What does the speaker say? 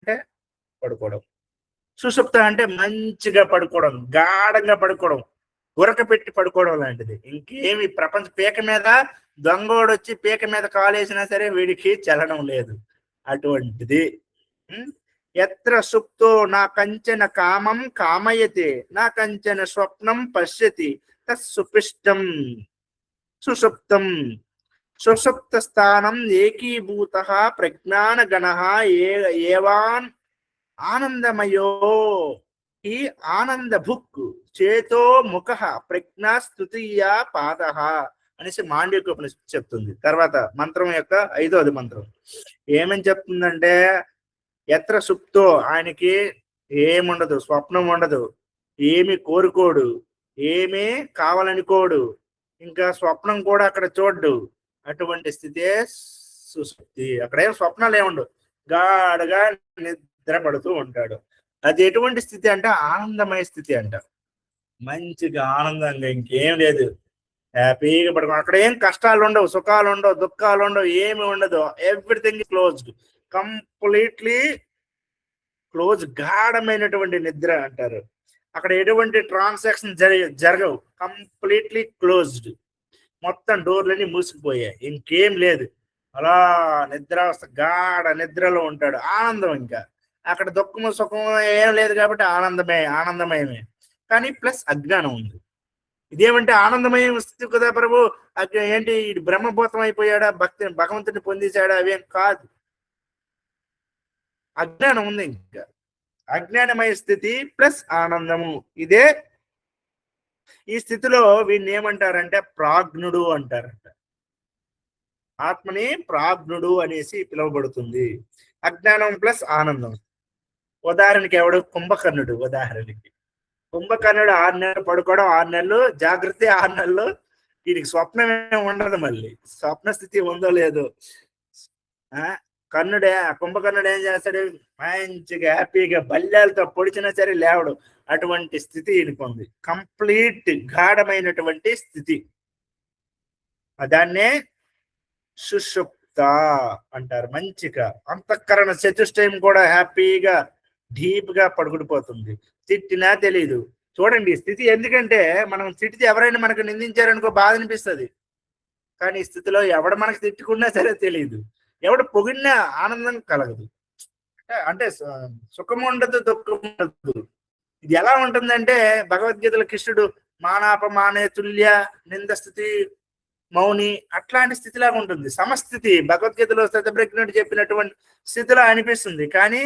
అంటే పడుకోవడం. సుషుప్త అంటే మంచిగా పడుకోవడం, గాఢంగా పడుకోవడం, ఉరక పెట్టి పడుకోవడం లాంటిది. ఇంకేమి ప్రపంచ పీక మీద దొంగోడొచ్చి పీక మీద కాలేసినా సరే వీడికి చలనం లేదు. అటువంటిది. ఎత్ర సుప్తో నా కంచన కామం కామయతే నా కంచన స్వప్నం పశ్యతి తత్సుపిష్టం సుషుప్తం. సుషుప్త స్థానం ఏకీభూత ప్రజ్ఞాన గణ ఏవాన్ ఆనందమయో ఈ ఆనంద భుక్ చేతో ముఖ ప్రజ్ఞా స్తుతియ పాద అనేసి మాండవిక ఉపనిషత్తు చెప్తుంది. తర్వాత మంత్రం యొక్క 5వ మంత్రం ఏమని చెప్తుందంటే, ఎత్ర సుప్తో ఆయనకి ఏముండదు, స్వప్నం ఉండదు, ఏమి కోరుకోడు, ఏమీ కావాలనుకోడు, ఇంకా స్వప్నం కూడా అక్కడ చూడ్డు. అటువంటి స్థితే సుశుప్తి. అక్కడేం స్వప్నాలు ఏముండవు, గాఢగా నిద్ర పడుతూ ఉంటాడు. అది ఎటువంటి స్థితి అంటే ఆనందమయ స్థితి అంట. మంచిగా ఆనందంగా ఇంకేం లేదు, హ్యాపీగా పడుకో. అక్కడ ఏం కష్టాలు ఉండవు, సుఖాలు ఉండవు, దుఃఖాలు ఉండవు, ఏమి ఉండదు. ఎవ్రీథింగ్ క్లోజ్డ్, కంప్లీట్లీ క్లోజ్, గాఢమైనటువంటి నిద్ర అంటారు. అక్కడ ఎటువంటి ట్రాన్సాక్షన్ జరగవు, కంప్లీట్లీ క్లోజ్డ్. మొత్తం డోర్లన్నీ మూసుకుపోయాయి, ఇంకేం లేదు. అలా నిద్రావస్థ, గాఢ నిద్రలో ఉంటాడు. ఆనందం, ఇంకా అక్కడ దుఃఖము సుఖము ఏం లేదు కాబట్టి ఆనందమయమే. కానీ ప్లస్ అజ్ఞానం ఉంది. ఇదేమంటే ఆనందమయం స్థితి కదా ప్రభు, ఏంటి బ్రహ్మభూతం అయిపోయాడా, భగవంతుని పొందేశాడా, అవేం కాదు. అజ్ఞానం ఉంది. ఇంకా అజ్ఞానమయ స్థితి ప్లస్ ఆనందము, ఇదే. ఈ స్థితిలో వీడిని ఏమంటారంటే ప్రాజ్ఞుడు అంటారంట. ఆత్మని ప్రాజ్ఞుడు అనేసి పిలువబడుతుంది. అజ్ఞానం ప్లస్ ఆనందం. ఉదాహరణకి ఎవడు, కుంభకర్ణుడు. ఉదాహరణకి కుంభకర్ణుడు 6 నెలలు పడుకోవడం, 6 నెలలు జాగ్రత్త, 6 నెలలు వీడికి స్వప్నమే ఉండదు. మళ్ళీ స్వప్న స్థితి ఉందో లేదో. కుంభకర్ణుడు ఏం చేస్తాడు, మంచిగా హ్యాపీగా బల్యాలతో పొడిచినా సరే లేవడు. అటువంటి స్థితి ఈయనకుంది, కంప్లీట్ గాఢమైనటువంటి స్థితి. దాన్నే సుషుప్త అంటారు. మంచిగా అంతఃకరణ చతుష్టయం కూడా హ్యాపీగా డీప్ గా పడుకుడిపోతుంది, తిట్టినా తెలియదు. చూడండి ఈ స్థితి. ఎందుకంటే మనం తిట్టితే ఎవరైనా మనకు నిందించారనుకో బాధ అనిపిస్తుంది, కానీ ఈ స్థితిలో ఎవడు మనకు తిట్టుకున్నా సరే తెలియదు, ఎవడు పొగిడినా ఆనందం కలగదు. అంటే సుఖం ఉండదు, దుఃఖం ఉండదు. ఇది ఎలా ఉంటుందంటే భగవద్గీతలో కృష్ణుడు మానాపమానే తుల్య నింద స్థితి మౌని అట్లాంటి స్థితిలాగా ఉంటుంది. సమస్థితి భగవద్గీతలో స్థితప్రజ్ఞుడు చెప్పినటువంటి స్థితిలో అనిపిస్తుంది, కానీ